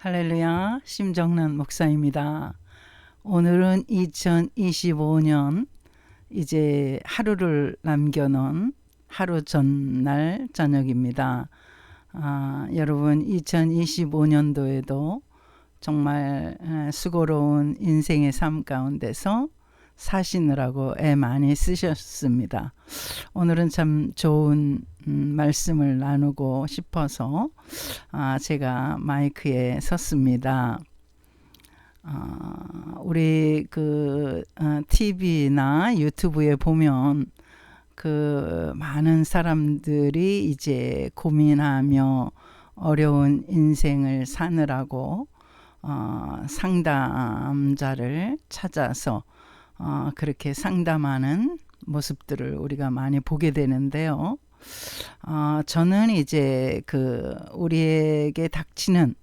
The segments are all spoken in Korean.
할렐루야, 심정란 목사입니다. 오늘은 2025년 이제 하루를 남겨놓은 하루 전날 저녁입니다. 여러분 2025년도에도 정말 수고로운 인생의 삶 가운데서 사시느라고 애 많이 쓰셨습니다. 오늘은 참 좋은 말씀을 나누고 싶어서 제가 마이크에 섰습니다. 우리 TV나 유튜브에 보면 많은 사람들이 이제 고민하며 어려운 인생을 사느라고 상담자를 찾아서 그렇게 상담하는 모습들을 우리가 많이 보게 되는데요. 저는 이제 우리에게 닥치는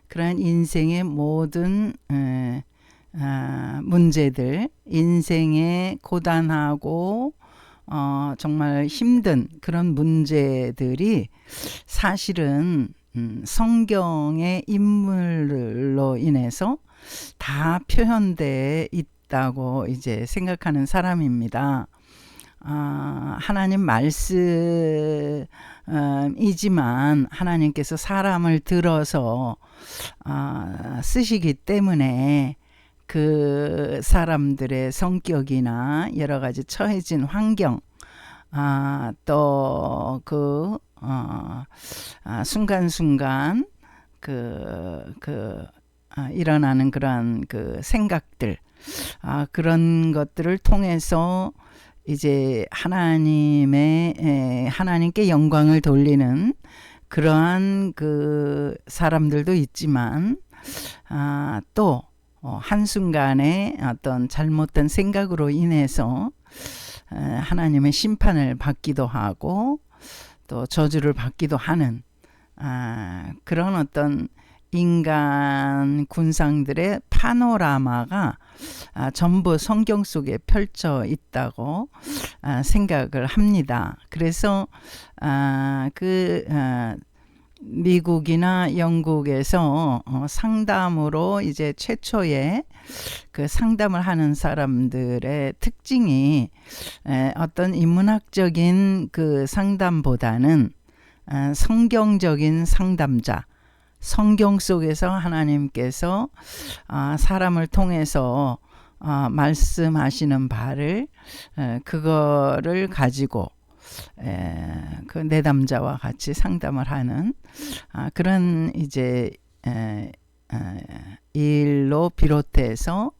그런 인생의 모든 문제들, 인생의 고단하고 정말 힘든 그런 문제들이 사실은 성경의 인물로 인해서 다 표현되어 있다고 이제 생각하는 사람입니다. 하나님 말씀이지만 하나님께서 사람을 들어서 쓰시기 때문에 그 사람들의 성격이나 여러 가지 처해진 환경, 또 순간순간 일어나는 그런 생각들, 그런 것들을 통해서 이제 하나님께 영광을 돌리는 그러한 사람들도 있지만, 또 한순간에 어떤 잘못된 생각으로 인해서 하나님의 심판을 받기도 하고 또 저주를 받기도 하는 그런 어떤 인간 군상들의 파노라마가 전부 성경 속에 펼쳐 있다고 생각을 합니다. 그래서 미국이나 영국에서 상담으로 이제 최초의 상담을 하는 사람들의 특징이 어떤 인문학적인 상담보다는 성경적인 상담자, 성경 속에서 하나님께서 사람을 통해서 말씀하시는 바를 그거를 가지고 내담자와 같이 상담을 하는 그런 이제 일로 비롯해서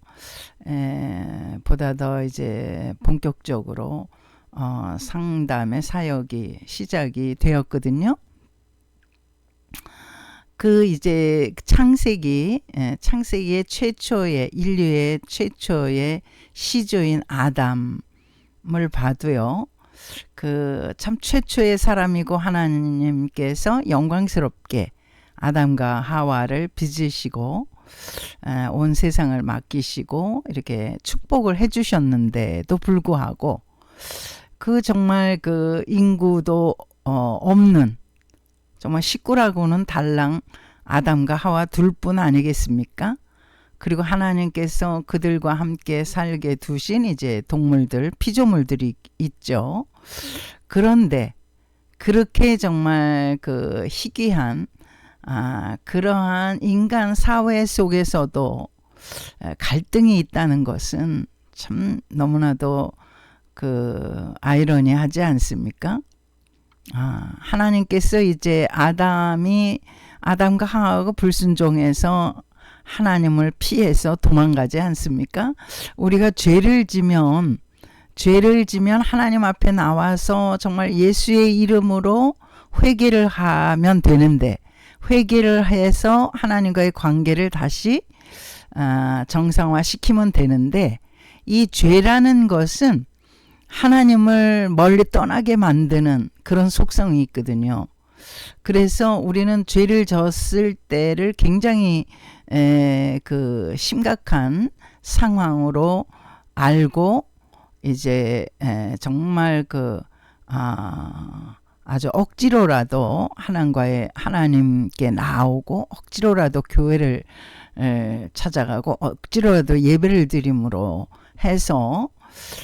보다 더 이제 본격적으로 상담의 사역이 시작이 되었거든요. 이제 창세기의 최초의 인류의 최초의 시조인 아담을 봐도요. 참 최초의 사람이고 하나님께서 영광스럽게 아담과 하와를 빚으시고 온 세상을 맡기시고 이렇게 축복을 해주셨는데도 불구하고 정말 인구도 없는 정말 식구라고는 달랑 아담과 하와 둘뿐 아니겠습니까? 그리고 하나님께서 그들과 함께 살게 두신 이제 동물들, 피조물들이 있죠. 그런데 그렇게 정말 희귀한 그러한 인간 사회 속에서도 갈등이 있다는 것은 참 너무나도 아이러니하지 않습니까? 하나님께서 이제 아담과 하와가 불순종해서 하나님을 피해서 도망가지 않습니까? 우리가 죄를 지면 하나님 앞에 나와서 정말 예수의 이름으로 회개를 하면 되는데, 회개를 해서 하나님과의 관계를 다시 정상화시키면 되는데, 이 죄라는 것은 하나님을 멀리 떠나게 만드는 그런 속성이 있거든요. 그래서 우리는 죄를 졌을 때를 굉장히 심각한 상황으로 알고 이제 정말 아주 억지로라도 하나님께 나오고 억지로라도 교회를 찾아가고 억지로라도 예배를 드림으로 해서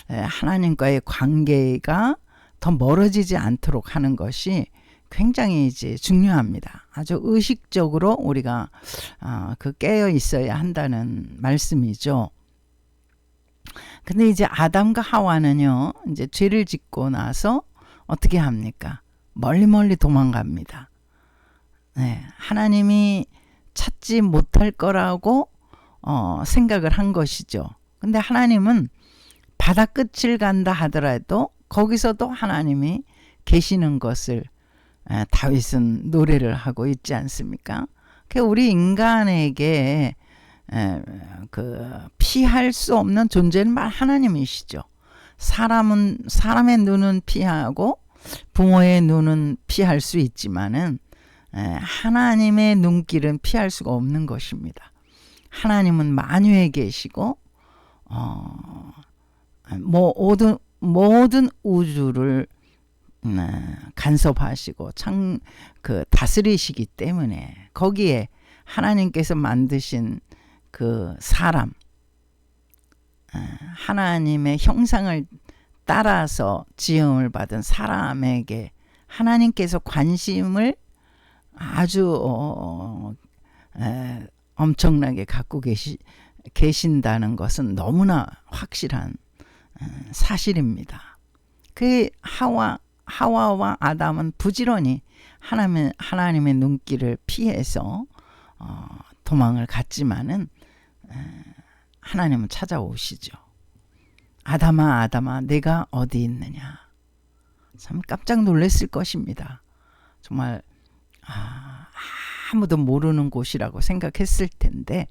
하나님과의 관계가 더 멀어지지 않도록 하는 것이 굉장히 이제 중요합니다. 아주 의식적으로 우리가 그 깨어 있어야 한다는 말씀이죠. 근데 이제 아담과 하와는요, 이제 죄를 짓고 나서 어떻게 합니까? 멀리 도망갑니다. 네, 하나님이 찾지 못할 거라고 생각을 한 것이죠. 근데 하나님은 바다 끝을 간다 하더라도 거기서도 하나님이 계시는 것을 다윗은 노래를 하고 있지 않습니까? 우리 인간에게 피할 수 없는 존재는 하나님이시죠. 사람의 눈은 피하고 부모의 눈은 피할 수 있지만은 하나님의 눈길은 피할 수가 없는 것입니다. 하나님은 만유에 계시고 모든 우주를 간섭하시고 다스리시기 때문에 거기에 하나님께서 만드신 그 사람, 하나님의 형상을 따라서 지음을 받은 사람에게 하나님께서 관심을 아주 엄청나게 갖고 계신다는 것은 너무나 확실한 사실입니다. 그 하와와 아담은 부지런히 하나님의 눈길을 피해서 도망을 갔지만은 하나님은 찾아오시죠. 아담아 내가 어디 있느냐. 참 깜짝 놀랐을 것입니다. 정말 아무도 모르는 곳이라고 생각했을 텐데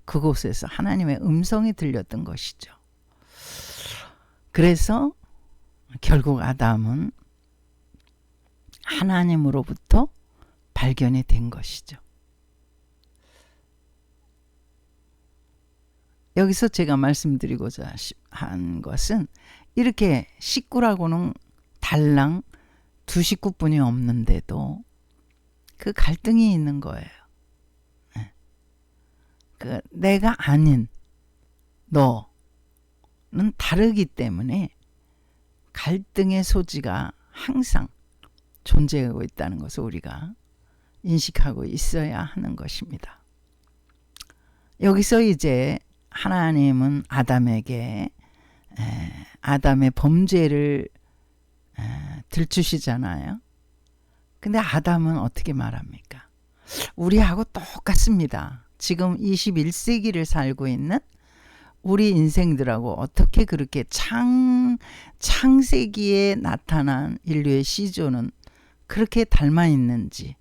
그곳에서 하나님의 음성이 들렸던 것이죠. 그래서 결국 아담은 하나님으로부터 발견이 된 것이죠. 여기서 제가 말씀드리고자 한 것은 이렇게 식구라고는 달랑 두 식구뿐이 없는데도 그 갈등이 있는 거예요. 내가 아닌 너는 다르기 때문에 갈등의 소지가 항상 존재하고 있다는 것을 우리가 인식하고 있어야 하는 것입니다. 여기서 이제 하나님은 아담에게 아담의 범죄를 들추시잖아요. 근데 아담은 어떻게 말합니까? 우리하고 똑같습니다. 지금 21세기를 살고 있는 우리 인생들하고 어떻게 그렇게 창세기에 나타난 인류의 시조는 그렇게 닮아 있는지,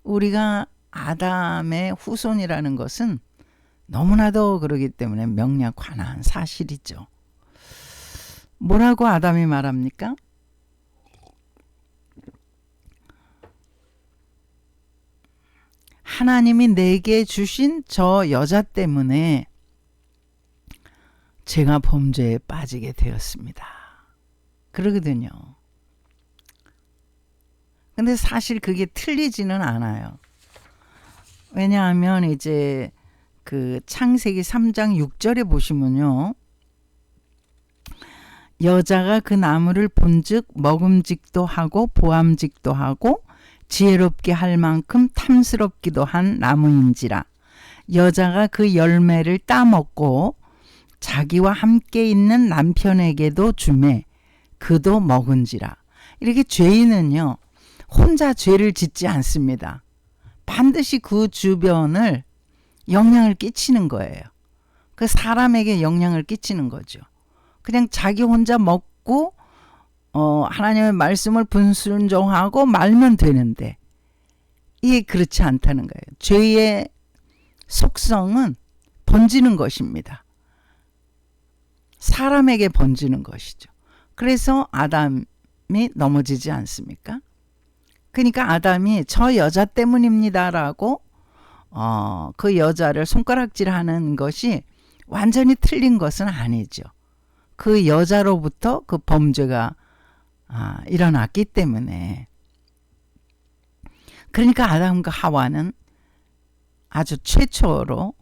우리가 아담의 후손이라는 것은 너무나도 그러기 때문에 명확한 사실이죠. 뭐라고 아담이 말합니까? 하나님이 내게 주신 저 여자 때문에 제가 범죄에 빠지게 되었습니다. 그러거든요. 근데 사실 그게 틀리지는 않아요. 왜냐하면 이제 그 창세기 3장 6절에 보시면요. 여자가 그 나무를 본즉 먹음직도 하고 보암직도 하고 지혜롭게 할 만큼 탐스럽기도 한 나무인지라. 여자가 그 열매를 따먹고 자기와 함께 있는 남편에게도 주매 그도 먹은지라. 이렇게 죄인은요, 혼자 죄를 짓지 않습니다. 반드시 그 주변을 영향을 끼치는 거예요. 그 사람에게 영향을 끼치는 거죠. 그냥 자기 혼자 먹고 하나님의 말씀을 분순종하고 말면 되는데 이게 그렇지 않다는 거예요. 죄의 속성은 번지는 것입니다. 사람에게 번지는 것이죠. 그래서 아담이 넘어지지 않습니까? 그러니까 아담이 저 여자 때문입니다라고 그 여자를 손가락질하는 것이 완전히 틀린 것은 아니죠. 그 여자로부터 그 범죄가 일어났기 때문에 그러니까 아담과 하와는 아주 최초로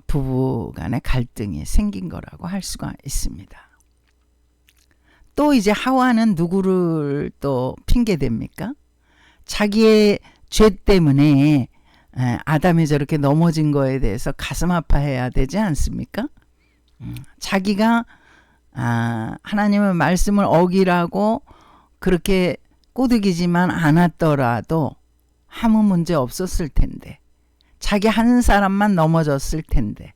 부부 간의 갈등이 생긴 거라고 할 수가 있습니다. 또 이제 하와는 누구를 또 핑계댑니까? 자기의 죄 때문에 아담이 저렇게 넘어진 거에 대해서 가슴 아파해야 되지 않습니까? 자기가 하나님의 말씀을 어기라고 그렇게 꼬드기지만 않았더라도 아무 문제 없었을 텐데, 자기 한 사람만 넘어졌을 텐데.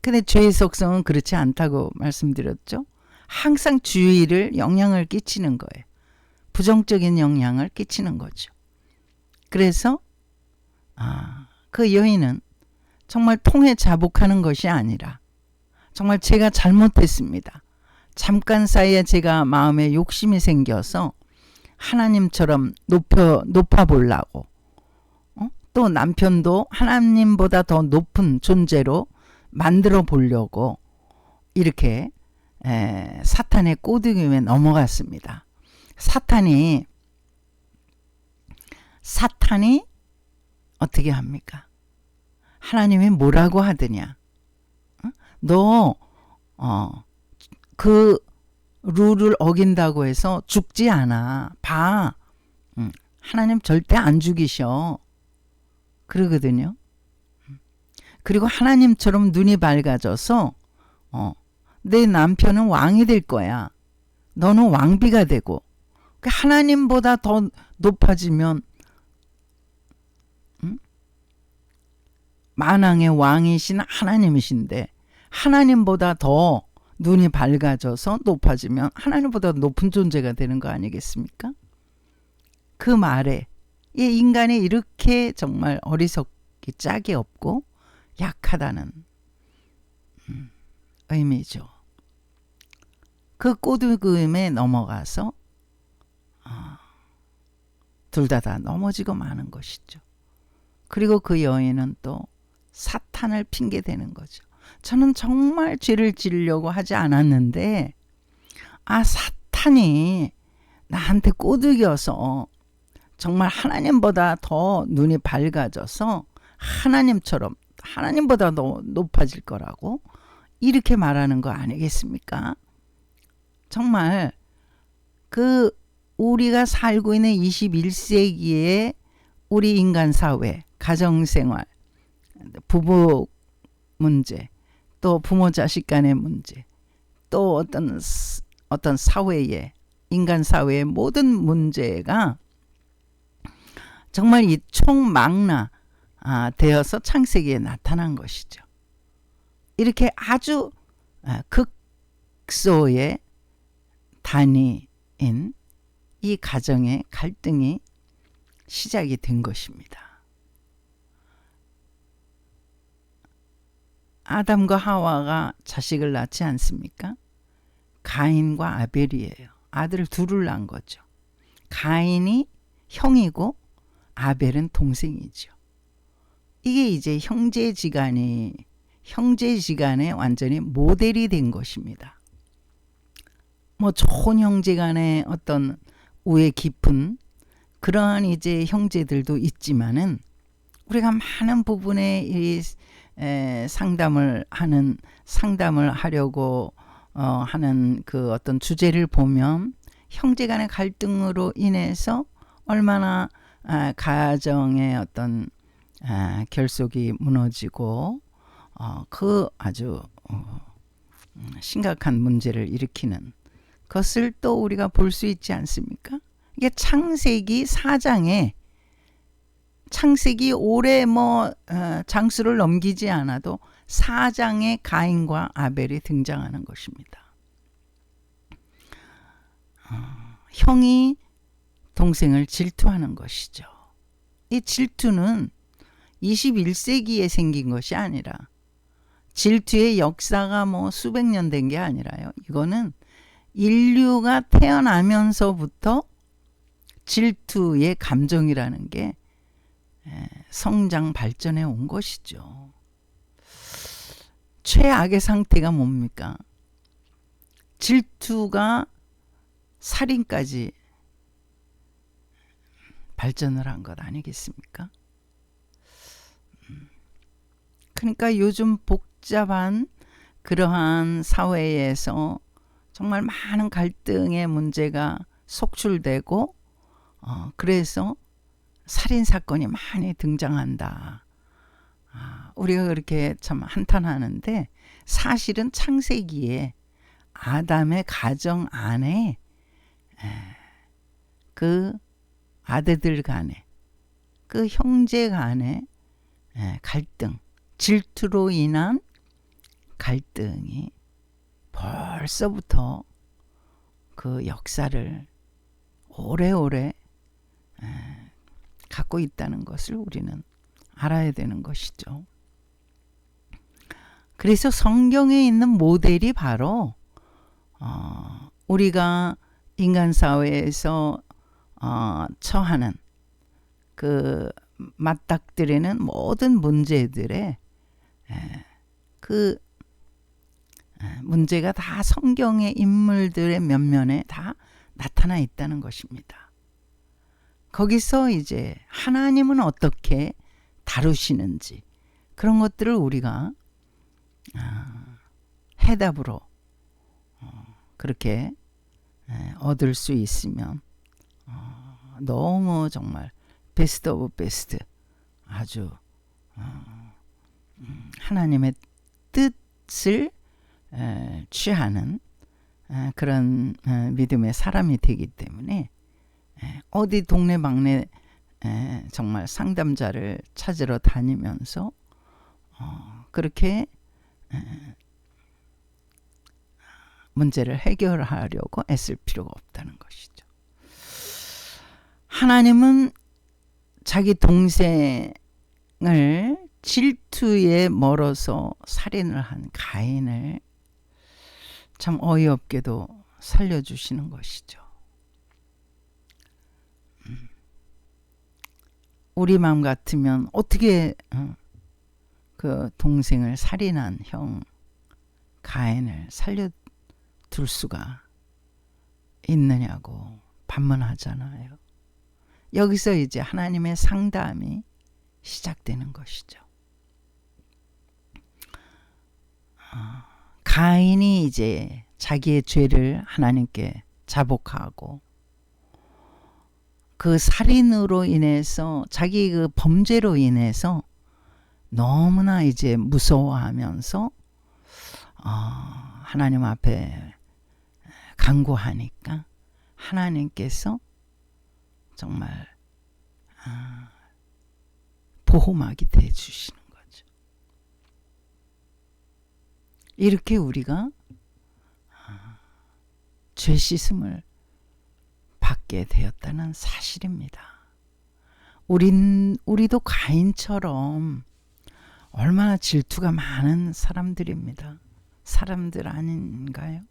근데 죄의 속성은 그렇지 않다고 말씀드렸죠. 항상 주위를 영향을 끼치는 거예요. 부정적인 영향을 끼치는 거죠. 그래서 그 여인은 정말 통에 자복하는 것이 아니라 정말 제가 잘못했습니다. 잠깐 사이에 제가 마음에 욕심이 생겨서 하나님처럼 높아 보려고, 또 남편도 하나님보다 더 높은 존재로 만들어 보려고 이렇게 사탄의 꼬드김에 넘어갔습니다. 사탄이 어떻게 합니까? 하나님이 뭐라고 하더냐? 너 그 룰을 어긴다고 해서 죽지 않아. 봐. 하나님 절대 안 죽이셔. 그러거든요. 그리고 하나님처럼 눈이 밝아져서 내 남편은 왕이 될 거야. 너는 왕비가 되고. 하나님보다 더 높아지면 만왕의 왕이신 하나님이신데, 하나님보다 더 눈이 밝아져서 높아지면 하나님보다 높은 존재가 되는 거 아니겠습니까? 그 말에 이 인간이 이렇게 정말 어리석기 짝이 없고 약하다는 의미죠. 그 꼬드김에 넘어가서 둘 다 넘어지고 마는 것이죠. 그리고 그 여인은 또 사탄을 핑계대는 거죠. 저는 정말 죄를 지으려고 하지 않았는데 사탄이 나한테 꼬드겨서 정말 하나님보다 더 눈이 밝아져서 하나님보다 더 높아질 거라고 이렇게 말하는 거 아니겠습니까? 정말 우리가 살고 있는 21세기의 우리 인간 사회, 가정생활, 부부 문제, 또 부모 자식 간의 문제, 또 어떤 사회의, 인간 사회의 모든 문제가 정말 이 총망라 되어서 창세기에 나타난 것이죠. 이렇게 아주 극소의 단위인 이 가정의 갈등이 시작이 된 것입니다. 아담과 하와가 자식을 낳지 않습니까? 가인과 아벨이에요. 아들 둘을 낳은 거죠. 가인이 형이고 아벨은 동생이죠. 이게 이제 형제지간의 완전히 모델이 된 것입니다. 좋은 형제간의 어떤 우애 깊은 그러한 이제 형제들도 있지만은, 우리가 많은 부분에 이 상담을 하려고 하는 그 어떤 주제를 보면 형제간의 갈등으로 인해서 얼마나 가정의 어떤 결속이 무너지고 그 아주 심각한 문제를 일으키는 것을 또 우리가 볼 수 있지 않습니까? 이게 창세기 4장에 창세기 오래 장수를 넘기지 않아도 4장에 가인과 아벨이 등장하는 것입니다. 형이 동생을 질투하는 것이죠. 이 질투는 21세기에 생긴 것이 아니라, 질투의 역사가 수백 년 된 게 아니라요. 이거는 인류가 태어나면서부터 질투의 감정이라는 게 성장 발전해 온 것이죠. 최악의 상태가 뭡니까? 질투가 살인까지 발전을 한 것 아니겠습니까? 그러니까 요즘 복잡한 그러한 사회에서 정말 많은 갈등의 문제가 속출되고 그래서 살인사건이 많이 등장한다. 우리가 그렇게 참 한탄하는데 사실은 창세기에 아담의 가정 안에 그 아들들 간에 그 형제 간의 갈등, 질투로 인한 갈등이 벌써부터 그 역사를 오래오래 갖고 있다는 것을 우리는 알아야 되는 것이죠. 그래서 성경에 있는 모델이 바로 우리가 인간 사회에서 처하는 그 맞닥뜨리는 모든 문제들의 그 문제가 다 성경의 인물들의 면면에 다 나타나 있다는 것입니다. 거기서 이제 하나님은 어떻게 다루시는지 그런 것들을 우리가 해답으로 그렇게 얻을 수 있으면 너무 정말 베스트 오브 베스트 아주 하나님의 뜻을 취하는 그런 믿음의 사람이 되기 때문에 어디 동네방네 정말 상담자를 찾으러 다니면서 그렇게 문제를 해결하려고 애쓸 필요가 없다는 것이죠. 하나님은 자기 동생을 질투에 멀어서 살인을 한 가인을 참 어이없게도 살려주시는 것이죠. 우리 마음 같으면 어떻게 그 동생을 살인한 형 가인을 살려둘 수가 있느냐고 반문하잖아요. 여기서 이제 하나님의 상담이 시작되는 것이죠. 가인이 이제 자기의 죄를 하나님께 자복하고 그 살인으로 인해서 자기 그 범죄로 인해서 너무나 이제 무서워하면서 하나님 앞에 간구하니까 하나님께서 정말 보호막이 돼 주시는 거죠. 이렇게 우리가 죄 씻음을 받게 되었다는 사실입니다. 우리도 가인처럼 얼마나 질투가 많은 사람들입니다. 사람들 아닌가요?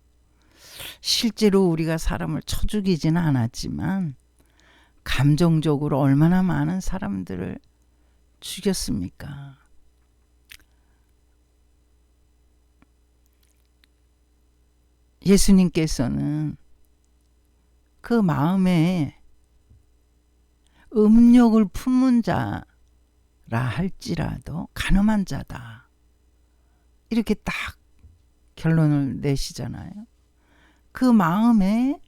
실제로 우리가 사람을 쳐 죽이지는 않았지만 감정적으로 얼마나 많은 사람들을 죽였습니까? 예수님께서는 그 마음에 음욕을 품은 자라 할지라도 가늠한 자다. 이렇게 딱 결론을 내시잖아요. 그 마음에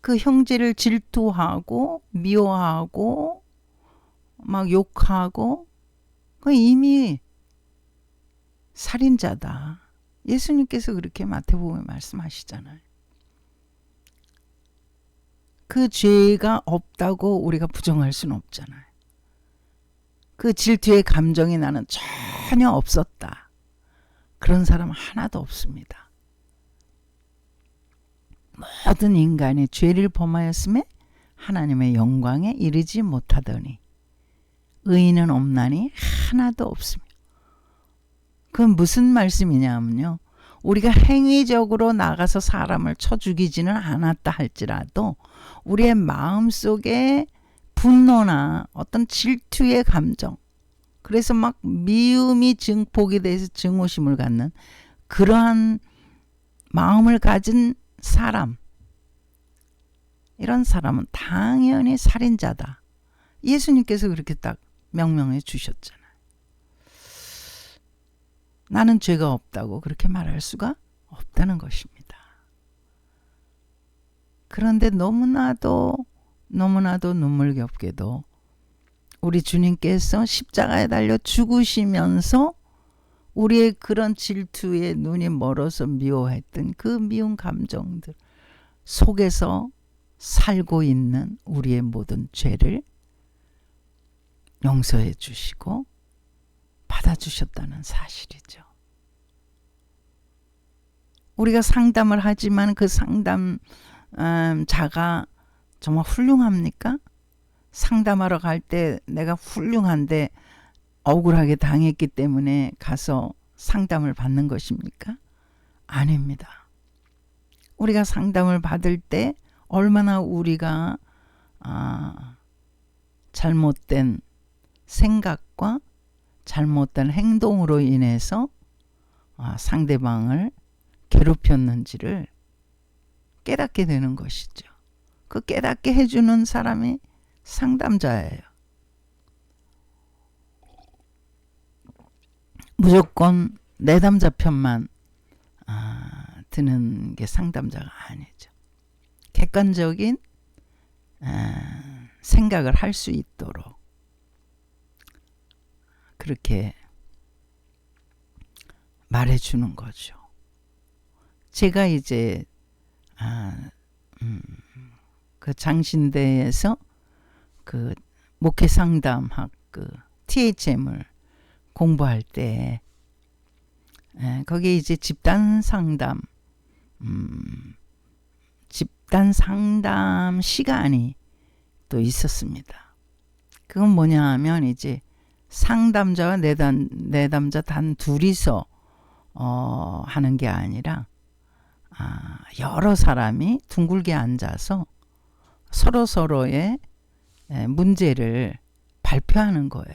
그 형제를 질투하고 미워하고 막 욕하고 그 이미 살인자다. 예수님께서 그렇게 마태복음에 말씀하시잖아요. 그 죄가 없다고 우리가 부정할 수는 없잖아요. 그 질투의 감정이 나는 전혀 없었다. 그런 사람 하나도 없습니다. 모든 인간이 죄를 범하였음에 하나님의 영광에 이르지 못하더니 의인은 없나니 하나도 없습니다. 그건 무슨 말씀이냐면요. 우리가 행위적으로 나가서 사람을 쳐 죽이지는 않았다 할지라도 우리의 마음속에 분노나 어떤 질투의 감정, 그래서 막 미움이 증폭이 돼서 증오심을 갖는 그러한 마음을 가진 사람, 이런 사람은 당연히 살인자다. 예수님께서 그렇게 딱 명명해 주셨잖아요. 나는 죄가 없다고 그렇게 말할 수가 없다는 것입니다. 그런데 너무나도 눈물겹게도 우리 주님께서 십자가에 달려 죽으시면서 우리의 그런 질투에 눈이 멀어서 미워했던 그 미운 감정들 속에서 살고 있는 우리의 모든 죄를 용서해 주시고 받아주셨다는 사실이죠. 우리가 상담을 하지만 그 상담자가 정말 훌륭합니까? 상담하러 갈 때 내가 훌륭한데 억울하게 당했기 때문에 가서 상담을 받는 것입니까? 아닙니다. 우리가 상담을 받을 때 얼마나 우리가 잘못된 생각과 잘못된 행동으로 인해서 상대방을 괴롭혔는지를 깨닫게 되는 것이죠. 그 깨닫게 해주는 사람이 상담자예요. 무조건 내담자 편만 드는 게 상담자가 아니죠. 객관적인 생각을 할 수 있도록 그렇게 말해주는 거죠. 제가 이제 그 장신대에서 그 목회 상담학 그 THM을 공부할 때 거기에 이제 집단 상담 시간이 또 있었습니다. 그건 뭐냐 하면 이제 상담자와 내담자 단 둘이서 하는 게 아니라 여러 사람이 둥글게 앉아서 서로의 문제를 발표하는 거예요.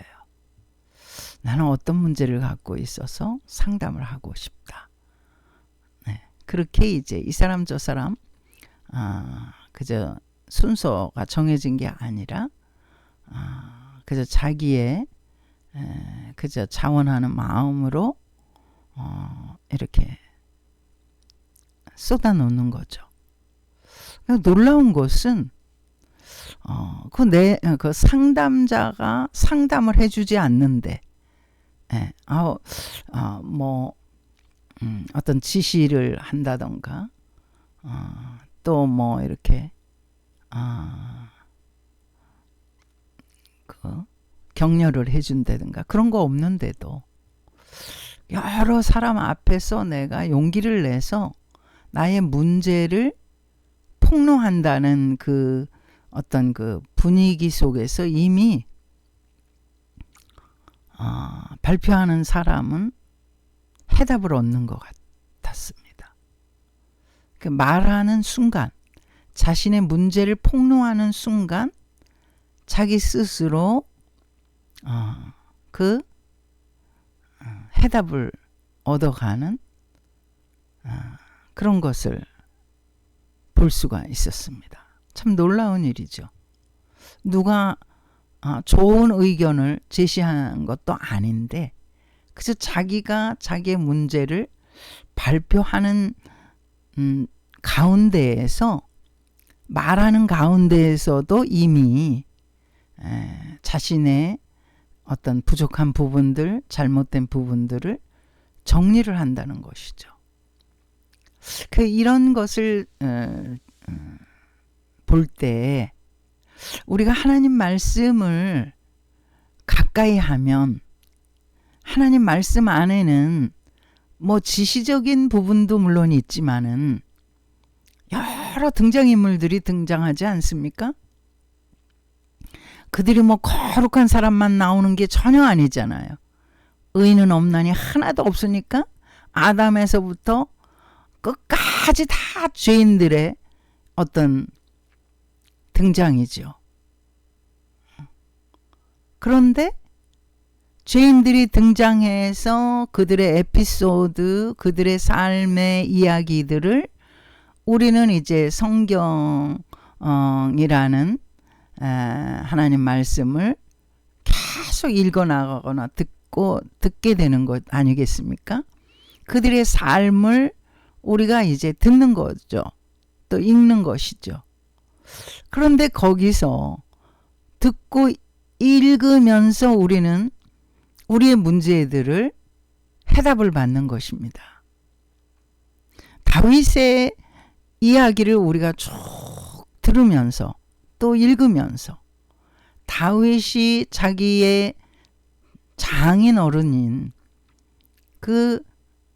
나는 어떤 문제를 갖고 있어서 상담을 하고 싶다. 네, 그렇게 이제 이 사람 저 사람 그저 순서가 정해진 게 아니라 그저 자기의 그저 자원하는 마음으로 이렇게 쏟아놓는 거죠. 놀라운 것은 그 상담자가 상담을 해주지 않는데 어떤 지시를 한다던가 또 뭐 이렇게 그 격려를 해준다든가 그런 거 없는데도 여러 사람 앞에서 내가 용기를 내서 나의 문제를 폭로한다는 그 어떤 그 분위기 속에서 이미 발표하는 사람은 해답을 얻는 것 같았습니다. 그 말하는 순간, 자신의 문제를 폭로하는 순간 자기 스스로 그 해답을 얻어가는 그런 것을 볼 수가 있었습니다. 참 놀라운 일이죠. 누가 좋은 의견을 제시한 것도 아닌데 그래서 자기가 자기의 문제를 발표하는 가운데에서 말하는 가운데에서도 이미 자신의 어떤 부족한 부분들, 잘못된 부분들을 정리를 한다는 것이죠. 이런 것을 볼 때 우리가 하나님 말씀을 가까이 하면 하나님 말씀 안에는 뭐 지시적인 부분도 물론 있지만은 여러 등장인물들이 등장하지 않습니까? 그들이 뭐 거룩한 사람만 나오는 게 전혀 아니잖아요. 의인은 없나니 하나도 없으니까 아담에서부터 끝까지 다 죄인들의 어떤 등장이죠. 그런데 죄인들이 등장해서 그들의 에피소드, 그들의 삶의 이야기들을 우리는 이제 성경 성경이라는 하나님 말씀을 계속 읽어나가거나 듣게 되는 것 아니겠습니까? 그들의 삶을 우리가 이제 듣는 거죠. 또 읽는 것이죠. 그런데 거기서 듣고 읽으면서 우리는 우리의 문제들을 해답을 받는 것입니다. 다윗의 이야기를 우리가 쭉 들으면서 또 읽으면서 다윗이 자기의 장인 어른인 그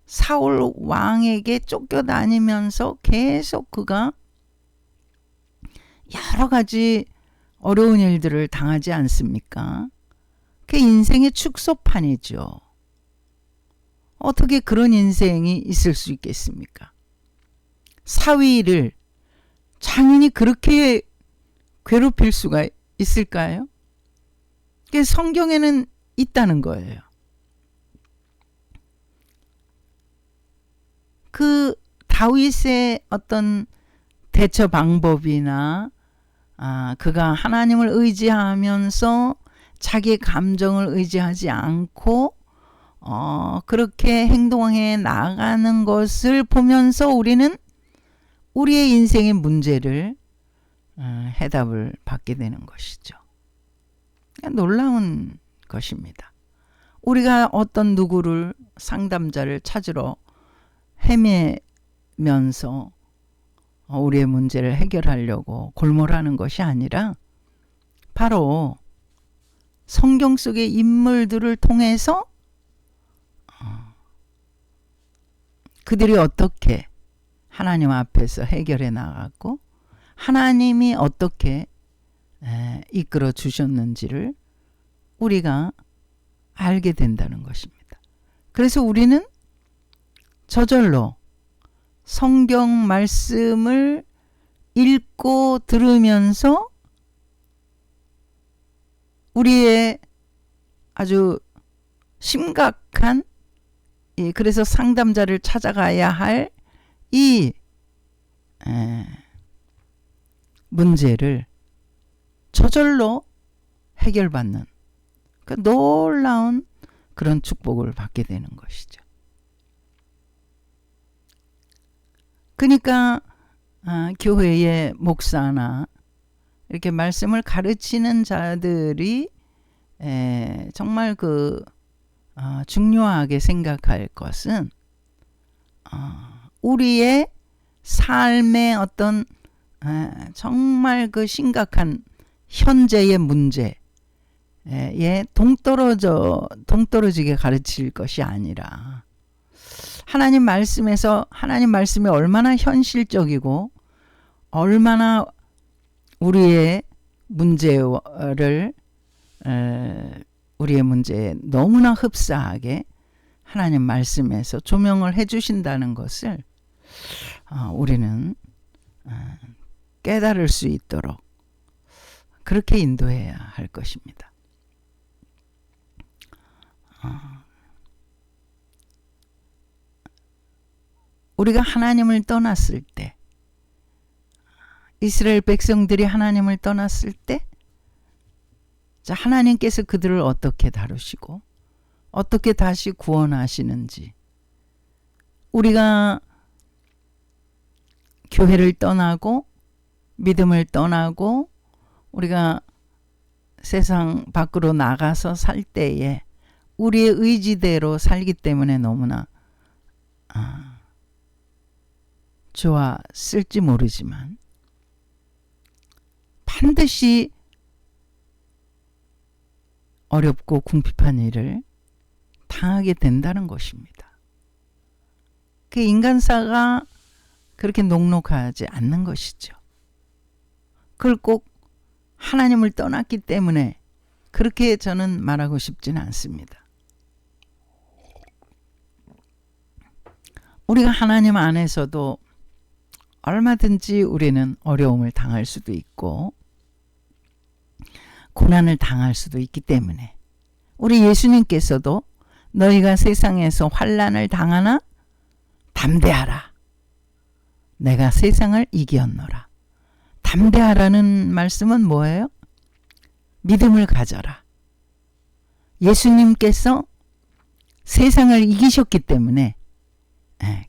사울 왕에게 쫓겨다니면서 계속 그가 여러 가지 어려운 일들을 당하지 않습니까? 그게 인생의 축소판이죠. 어떻게 그런 인생이 있을 수 있겠습니까? 사위를 장인이 그렇게 괴롭힐 수가 있을까요? 그게 성경에는 있다는 거예요. 그 다윗의 어떤 대처 방법이나 그가 하나님을 의지하면서 자기의 감정을 의지하지 않고 그렇게 행동해 나가는 것을 보면서 우리는 우리의 인생의 문제를 해답을 받게 되는 것이죠. 놀라운 것입니다. 우리가 어떤 누구를 상담자를 찾으러 헤매면서 우리의 문제를 해결하려고 골몰하는 것이 아니라 바로 성경 속의 인물들을 통해서 그들이 어떻게 하나님 앞에서 해결해 나갔고 하나님이 어떻게 이끌어 주셨는지를 우리가 알게 된다는 것입니다. 그래서 우리는 저절로 성경 말씀을 읽고 들으면서 우리의 아주 심각한 그래서 상담자를 찾아가야 할 이 문제를 저절로 해결받는 그 놀라운 그런 축복을 받게 되는 것이죠. 그러니까 교회의 목사나 이렇게 말씀을 가르치는 자들이 정말 중요하게 생각할 것은 우리의 삶의 어떤 정말 그 심각한 현재의 문제에 동떨어지게 가르칠 것이 아니라 하나님 말씀에서 하나님 말씀이 얼마나 현실적이고 얼마나 우리의 문제를 우리의 문제에 너무나 흡사하게 하나님 말씀에서 조명을 해주신다는 것을 우리는 깨달을 수 있도록 그렇게 인도해야 할 것입니다. 우리가 하나님을 떠났을 때 이스라엘 백성들이 하나님을 떠났을 때 하나님께서 그들을 어떻게 다루시고 어떻게 다시 구원하시는지 우리가 교회를 떠나고 믿음을 떠나고 우리가 세상 밖으로 나가서 살 때에 우리의 의지대로 살기 때문에 너무나 좋았을지 모르지만 반드시 어렵고 궁핍한 일을 당하게 된다는 것입니다. 그 인간사가 그렇게 녹록하지 않는 것이죠. 그걸 꼭 하나님을 떠났기 때문에 그렇게 저는 말하고 싶지는 않습니다. 우리가 하나님 안에서도 얼마든지 우리는 어려움을 당할 수도 있고 고난을 당할 수도 있기 때문에 우리 예수님께서도 너희가 세상에서 환난을 당하나 담대하라. 내가 세상을 이기었노라. 담대하라는 말씀은 뭐예요? 믿음을 가져라. 예수님께서 세상을 이기셨기 때문에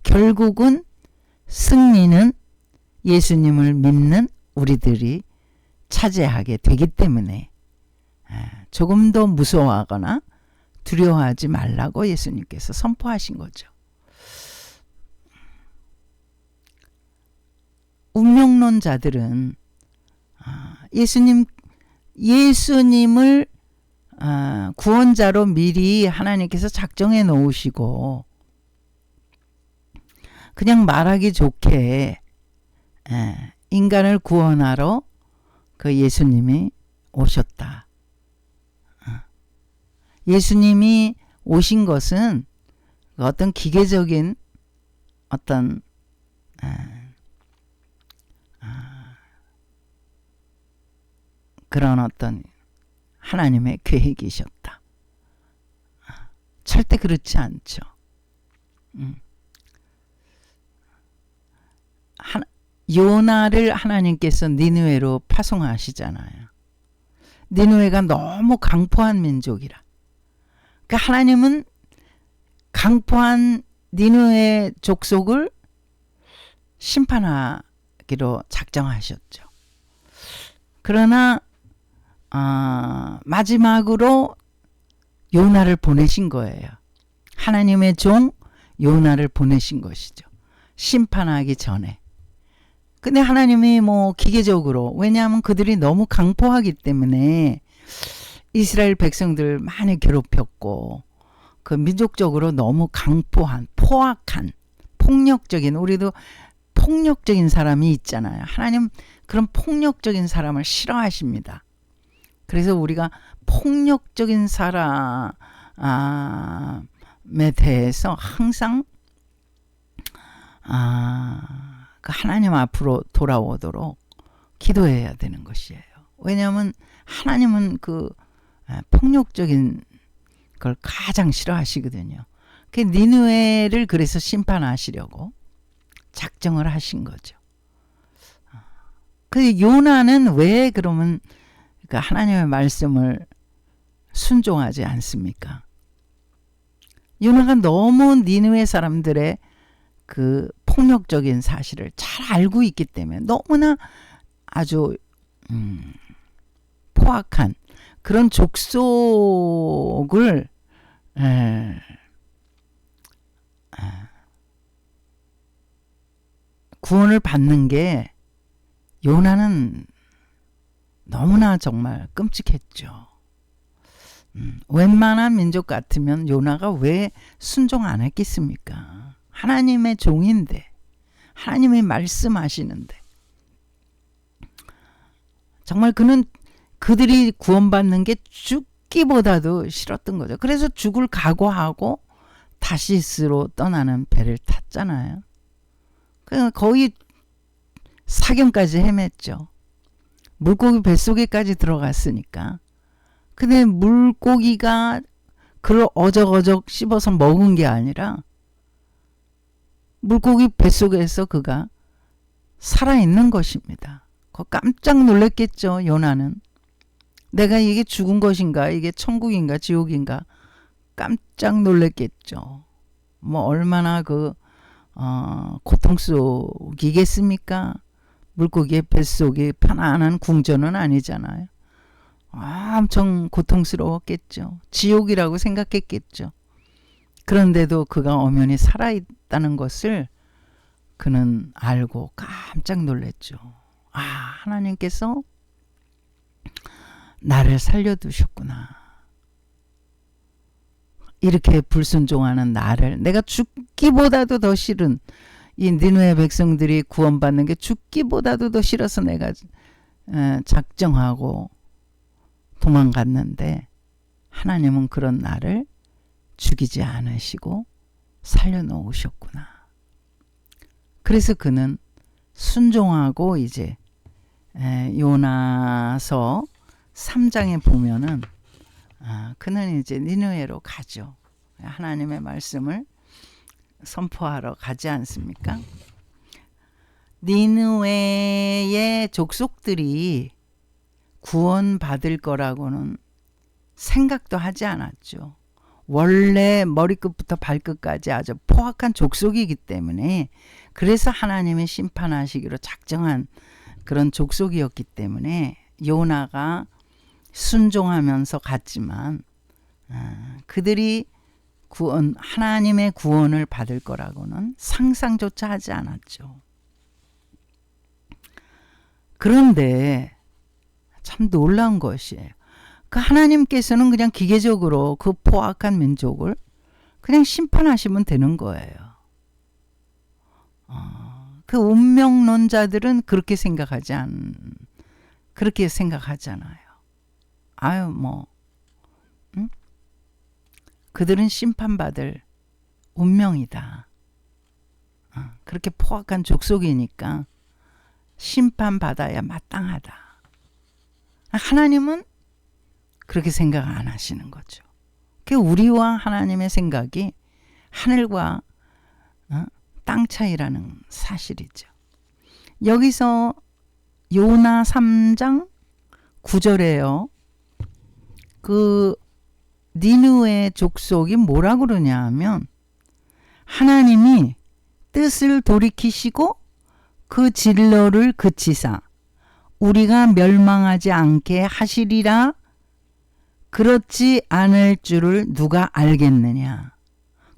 결국은 승리는 예수님을 믿는 우리들이 차지하게 되기 때문에 조금 더 무서워하거나 두려워하지 말라고 예수님께서 선포하신 거죠. 운명론자들은 예수님을 구원자로 미리 하나님께서 작정해 놓으시고 그냥 말하기 좋게 인간을 구원하러 그 예수님이 오셨다. 예수님이 오신 것은 어떤 기계적인 어떤 그런 어떤 하나님의 계획이셨다. 절대 그렇지 않죠. 요나를 하나님께서 니느웨로 파송하시잖아요. 니느웨가 너무 강포한 민족이라. 그러니까 하나님은 강포한 니느웨 족속을 심판하기로 작정하셨죠. 그러나 마지막으로 요나를 보내신 거예요. 하나님의 종 요나를 보내신 것이죠. 심판하기 전에. 근데 하나님이 기계적으로, 왜냐하면 그들이 너무 강포하기 때문에 이스라엘 백성들 많이 괴롭혔고 그 민족적으로 너무 강포한, 포악한, 폭력적인, 우리도 폭력적인 사람이 있잖아요. 하나님 그런 폭력적인 사람을 싫어하십니다. 그래서 우리가 폭력적인 사람에 대해서 항상 그 하나님 앞으로 돌아오도록 기도해야 되는 것이에요. 왜냐하면 하나님은 그 폭력적인 걸 가장 싫어하시거든요. 그 니느웨를 그래서 심판하시려고 작정을 하신 거죠. 그 요나는 왜 그러면 그 하나님의 말씀을 순종하지 않습니까? 요나가 너무 니느웨 사람들의 그 폭력적인 사실을 잘 알고 있기 때문에 너무나 아주 포악한 그런 족속을 구원을 받는 게 요나는 너무나 정말 끔찍했죠. 웬만한 민족 같으면 요나가 왜 순종 안 했겠습니까? 하나님의 종인데, 하나님이 말씀하시는데. 정말 그들이 구원받는 게 죽기보다도 싫었던 거죠. 그래서 죽을 각오하고 다시스로 떠나는 배를 탔잖아요. 거의 사경까지 헤맸죠. 물고기 뱃속에까지 들어갔으니까. 근데 물고기가 그걸 어적어적 씹어서 먹은 게 아니라 물고기 뱃속에서 그가 살아있는 것입니다. 깜짝 놀랐겠죠. 요나는. 내가 이게 죽은 것인가, 이게 천국인가 지옥인가 깜짝 놀랐겠죠. 얼마나 고통 속이겠습니까? 물고기의 뱃속이 편안한 궁전은 아니잖아요. 엄청 고통스러웠겠죠. 지옥이라고 생각했겠죠. 그런데도 그가 엄연히 살아있다는 것을 그는 알고 깜짝 놀랐죠. 하나님께서 나를 살려두셨구나. 이렇게 불순종하는 나를, 내가 죽기보다도 더 싫은 이 니느웨 백성들이 구원받는 게 죽기보다도 더 싫어서 내가 작정하고 도망갔는데 하나님은 그런 나를 죽이지 않으시고 살려놓으셨구나. 그래서 그는 순종하고 이제 요나서 3장에 보면은 그는 이제 니느웨로 가죠. 하나님의 말씀을 선포하러 가지 않습니까? 니느웨의 족속들이 구원받을 거라고는 생각도 하지 않았죠. 원래 머리끝부터 발끝까지 아주 포악한 족속이기 때문에, 그래서 하나님이 심판하시기로 작정한 그런 족속이었기 때문에 요나가 순종하면서 갔지만 그들이 하나님의 구원을 받을 거라고는 상상조차 하지 않았죠. 그런데 참 놀라운 것이에요. 그 하나님께서는 그냥 기계적으로 그 포악한 민족을 그냥 심판하시면 되는 거예요. 그 운명론자들은 그렇게 생각하잖아요. 아유 뭐 그들은 심판받을 운명이다. 그렇게 포악한 족속이니까 심판받아야 마땅하다. 하나님은 그렇게 생각 안 하시는 거죠. 그 우리와 하나님의 생각이 하늘과 땅 차이라는 사실이죠. 여기서 요나 3장 9절에요. 그 니느웨 족속이 뭐라 그러냐 하면, 하나님이 뜻을 돌이키시고 그 진로를 그치사 우리가 멸망하지 않게 하시리라. 그렇지 않을 줄을 누가 알겠느냐.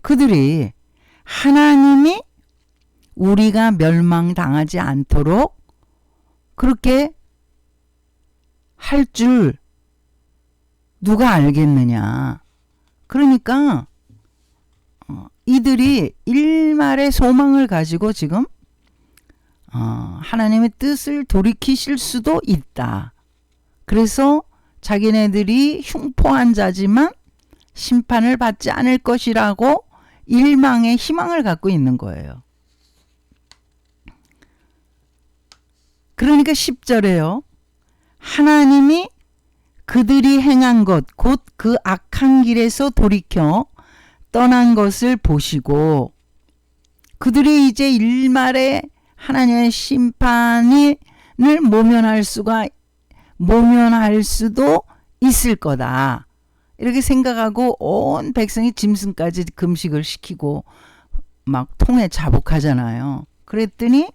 그들이 하나님이 우리가 멸망당하지 않도록 그렇게 할 줄 누가 알겠느냐. 그러니까 이들이 일말의 소망을 가지고 지금 하나님의 뜻을 돌이키실 수도 있다. 그래서 자기네들이 흉포한 자지만 심판을 받지 않을 것이라고 일망의 희망을 갖고 있는 거예요. 그러니까 10절에요. 하나님이 그들이 행한 것, 곧 그 악한 길에서 돌이켜 떠난 것을 보시고, 그들이 이제 일말에 하나님의 심판을 모면할 수도 있을 거다. 이렇게 생각하고 온 백성이 짐승까지 금식을 시키고 막 통에 자복하잖아요. 그랬더니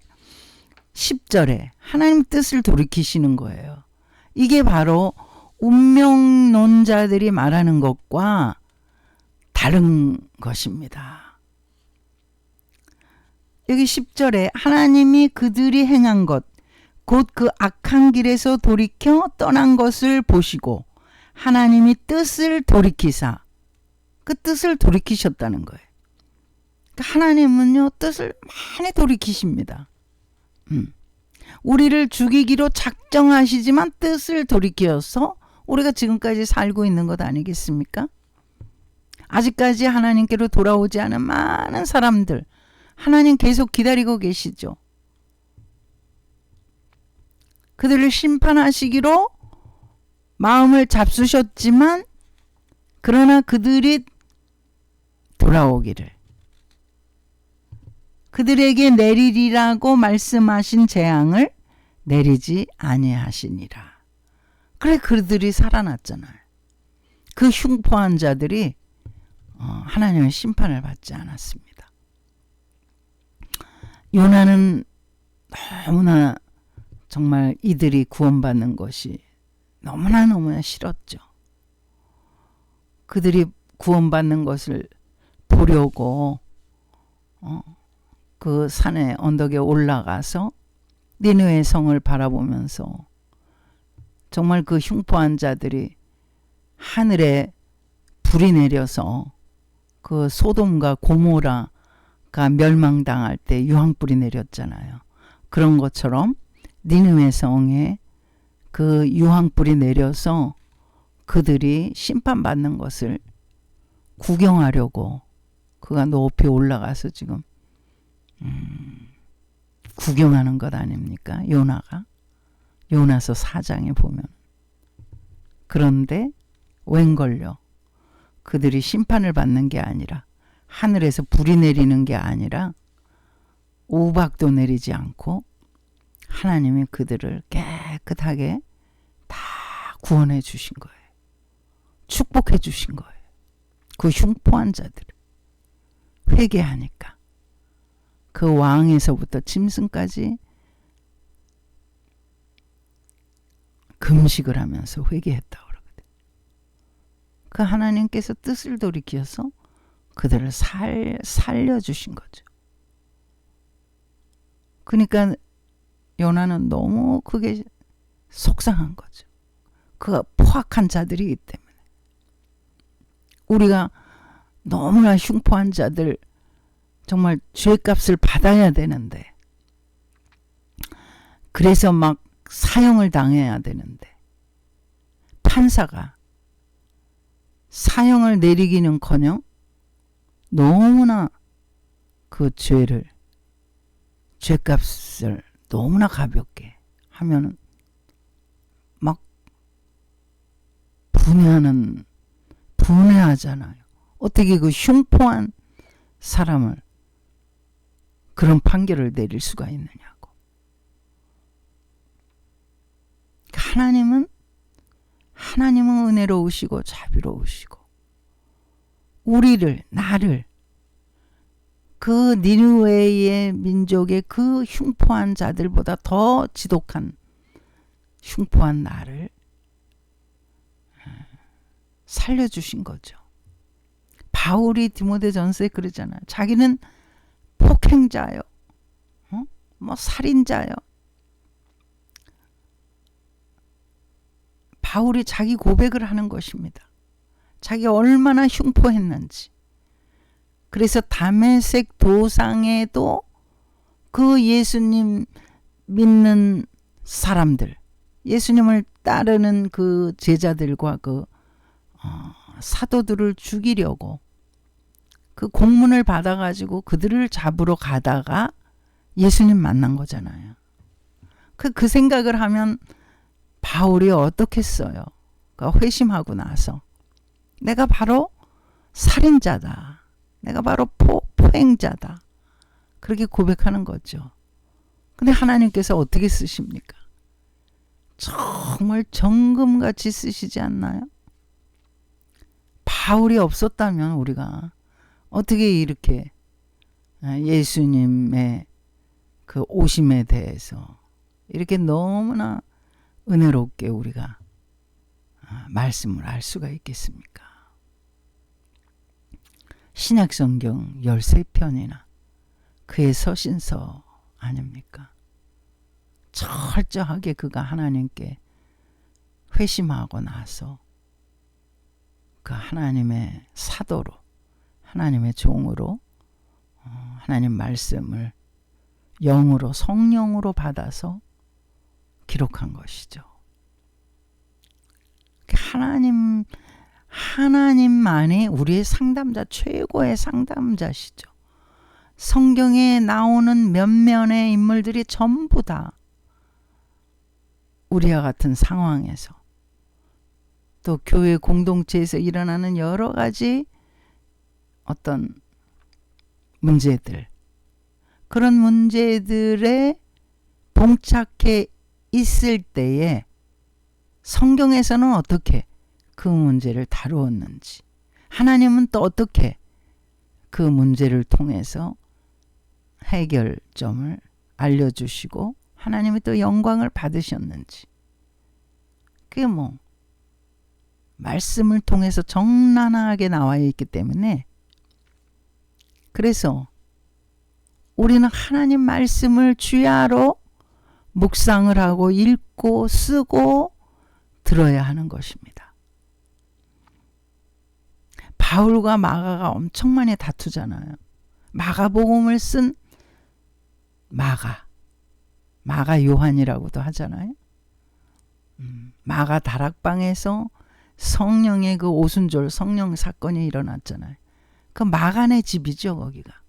10절에 하나님 뜻을 돌이키시는 거예요. 이게 바로 운명론자들이 말하는 것과 다른 것입니다. 여기 10절에 하나님이 그들이 행한 것, 곧 그 악한 길에서 돌이켜 떠난 것을 보시고 하나님이 뜻을 돌이키사, 그 뜻을 돌이키셨다는 거예요. 그러니까 하나님은요, 뜻을 많이 돌이키십니다. 우리를 죽이기로 작정하시지만 뜻을 돌이켜서 우리가 지금까지 살고 있는 것 아니겠습니까? 아직까지 하나님께로 돌아오지 않은 많은 사람들, 하나님 계속 기다리고 계시죠. 그들을 심판하시기로 마음을 잡수셨지만, 그러나 그들이 돌아오기를, 그들에게 내리리라고 말씀하신 재앙을 내리지 아니하시니라. 그래, 그들이 살아났잖아요. 그 흉포한 자들이 하나님의 심판을 받지 않았습니다. 요나는 너무나 정말 이들이 구원받는 것이 너무나 싫었죠. 그들이 구원받는 것을 보려고 그 산의 언덕에 올라가서 니느웨 성을 바라보면서 정말 그 흉포한 자들이 하늘에 불이 내려서 그 소돔과 고모라가 멸망당할 때 유황불이 내렸잖아요. 그런 것처럼 니느웨 성에 그 유황불이 내려서 그들이 심판받는 것을 구경하려고 그가 높이 올라가서 지금 구경하는 것 아닙니까? 요나가. 요나서 4장에 보면. 그런데 웬걸요? 그들이 심판을 받는 게 아니라, 하늘에서 불이 내리는 게 아니라 우박도 내리지 않고 하나님이 그들을 깨끗하게 다 구원해 주신 거예요. 축복해 주신 거예요. 그 흉포한 자들을 회개하니까 그 왕에서부터 짐승까지 금식을 하면서 회개했다고 그러거든요. 그 하나님께서 뜻을 돌이켜서 그들을 살려주신 거죠. 그러니까 요나는 너무 그게 속상한 거죠. 그 포악한 자들이기 때문에. 우리가 너무나 흉포한 자들 정말 죄값을 받아야 되는데, 그래서 막 사형을 당해야 되는데, 판사가 사형을 내리기는커녕 너무나 그 죄값을 너무나 가볍게 하면은 막 분해하잖아요. 어떻게 그 흉포한 사람을 그런 판결을 내릴 수가 있느냐고. 하나님은 은혜로우시고 자비로우시고 나를 그 니느웨의 민족의 그 흉포한 자들보다 더 지독한 흉포한 나를 살려주신 거죠. 바울이 디모데전서에 그러잖아요. 자기는 폭행자요, 살인자요. 바울이 자기 고백을 하는 것입니다. 자기가 얼마나 흉포했는지. 그래서 다메섹 도상에도 그 예수님 믿는 사람들, 예수님을 따르는 그 제자들과 그 사도들을 죽이려고 그 공문을 받아가지고 그들을 잡으러 가다가 예수님 만난 거잖아요. 그 생각을 하면 바울이 어떻겠어요? 회심하고 나서 내가 바로 살인자다. 내가 바로 포행자다. 그렇게 고백하는 거죠. 근데 하나님께서 어떻게 쓰십니까? 정말 정금같이 쓰시지 않나요? 바울이 없었다면 우리가 어떻게 이렇게 예수님의 그 오심에 대해서 이렇게 너무나 은혜롭게 우리가 말씀을 알 수가 있겠습니까? 신약성경 13편이나 그의 서신서 아닙니까? 철저하게 그가 하나님께 회심하고 나서 그 하나님의 사도로, 하나님의 종으로 하나님 말씀을 영으로, 성령으로 받아서 기록한 것이죠. 하나님만이 우리의 상담자, 최고의 상담자시죠. 성경에 나오는 몇몇의 인물들이 전부 다 우리와 같은 상황에서 또 교회 공동체에서 일어나는 여러 가지 어떤 문제들, 그런 문제들에 봉착해 있을 때에 성경에서는 어떻게 그 문제를 다루었는지, 하나님은 또 어떻게 그 문제를 통해서 해결점을 알려주시고 하나님이 또 영광을 받으셨는지, 그게 말씀을 통해서 적나라하게 나와 있기 때문에, 그래서 우리는 하나님 말씀을 주야로 묵상을 하고 읽고 쓰고 들어야 하는 것입니다. 바울과 마가가 엄청 많이 다투잖아요. 마가복음을 쓴 마가 요한이라고도 하잖아요. 마가 다락방에서 성령의 그 오순절 성령 사건이 일어났잖아요. 그 마간의 집이죠, 거기가.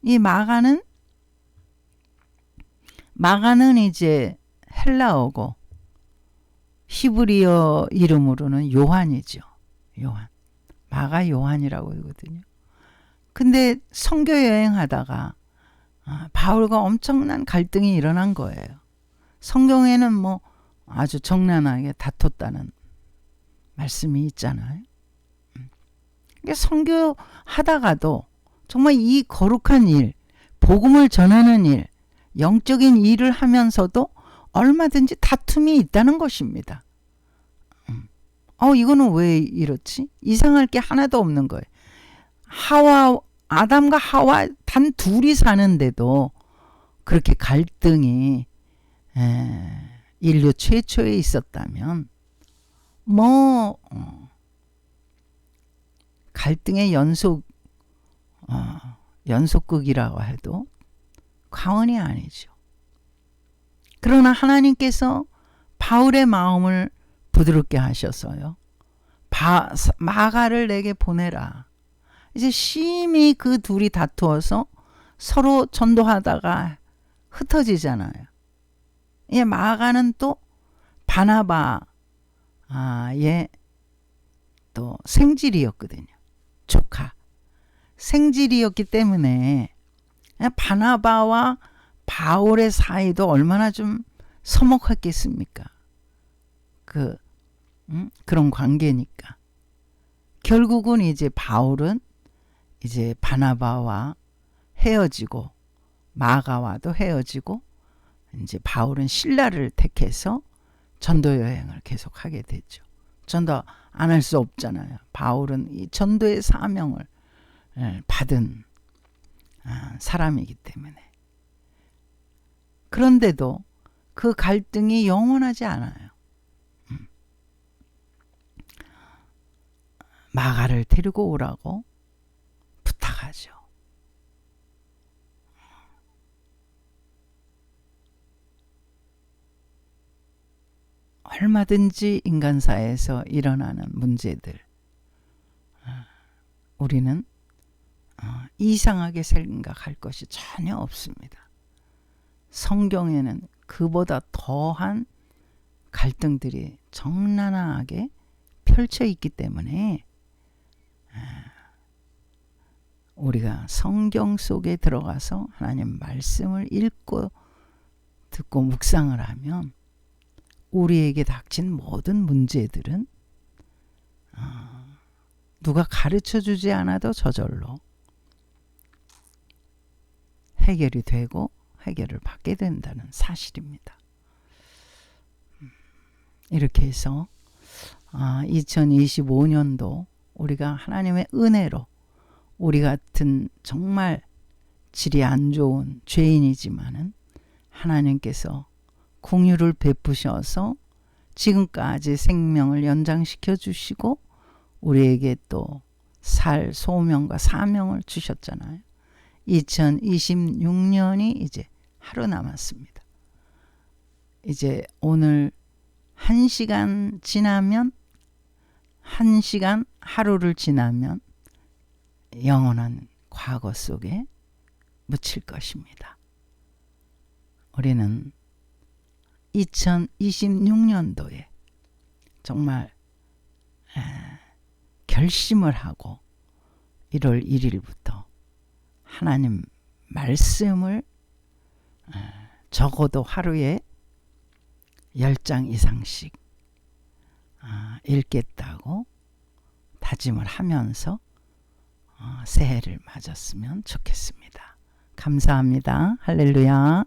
이 마가는 이제 헬라어고 히브리어 이름으로는 요한이죠. 요한. 마가 요한이라고 하거든요. 근데 선교 여행하다가 바울과 엄청난 갈등이 일어난 거예요. 성경에는 뭐 아주 정난하게 다퉜다는 말씀이 있잖아요. 선교하다가도 정말 이 거룩한 일, 복음을 전하는 일, 영적인 일을 하면서도 얼마든지 다툼이 있다는 것입니다. 이거는 왜 이렇지? 이상할 게 하나도 없는 거예요. 아담과 하와 단 둘이 사는데도 그렇게 갈등이 인류 최초에 있었다면 갈등의 연속극이라고 해도 과언이 아니죠. 그러나 하나님께서 바울의 마음을 부드럽게 하셔서요. 마가를 내게 보내라. 이제 심히 그 둘이 다투어서 서로 전도하다가 흩어지잖아요. 마가는 또 바나바의 또 생질이었거든요. 조카. 생질이었기 때문에 바나바와 바울의 사이도 얼마나 좀 서먹했겠습니까? 그런 관계니까. 결국은 이제 바울은 이제 바나바와 헤어지고 마가와도 헤어지고 이제 바울은 신라를 택해서 전도 여행을 계속하게 됐죠. 전도 안 할 수 없잖아요. 바울은 이 전도의 사명을 받은 사람이기 때문에. 그런데도 그 갈등이 영원하지 않아요. 마가를 데리고 오라고 부탁하죠. 얼마든지 인간사에서 일어나는 문제들, 우리는 이상하게 생각할 것이 전혀 없습니다. 성경에는 그보다 더한 갈등들이 적나라하게 펼쳐 있기 때문에 우리가 성경 속에 들어가서 하나님 말씀을 읽고 듣고 묵상을 하면 우리에게 닥친 모든 문제들은 누가 가르쳐 주지 않아도 저절로 해결이 되고 해결을 받게 된다는 사실입니다. 이렇게 해서 2025년도 우리가 하나님의 은혜로 우리 같은 정말 질이 안 좋은 죄인이지만은 하나님께서 긍휼을 베푸셔서 지금까지 생명을 연장시켜 주시고 우리에게 또 살 소명과 사명을 주셨잖아요. 2026년이 이제 하루 남았습니다. 이제 오늘 1시간 지나면 1시간 하루를 지나면 영원한 과거 속에 묻힐 것입니다. 우리는 2026년도에 정말 결심을 하고 1월 1일부터 하나님 말씀을 적어도 하루에 10장 이상씩 읽겠다고 다짐을 하면서 새해를 맞았으면 좋겠습니다. 감사합니다. 할렐루야.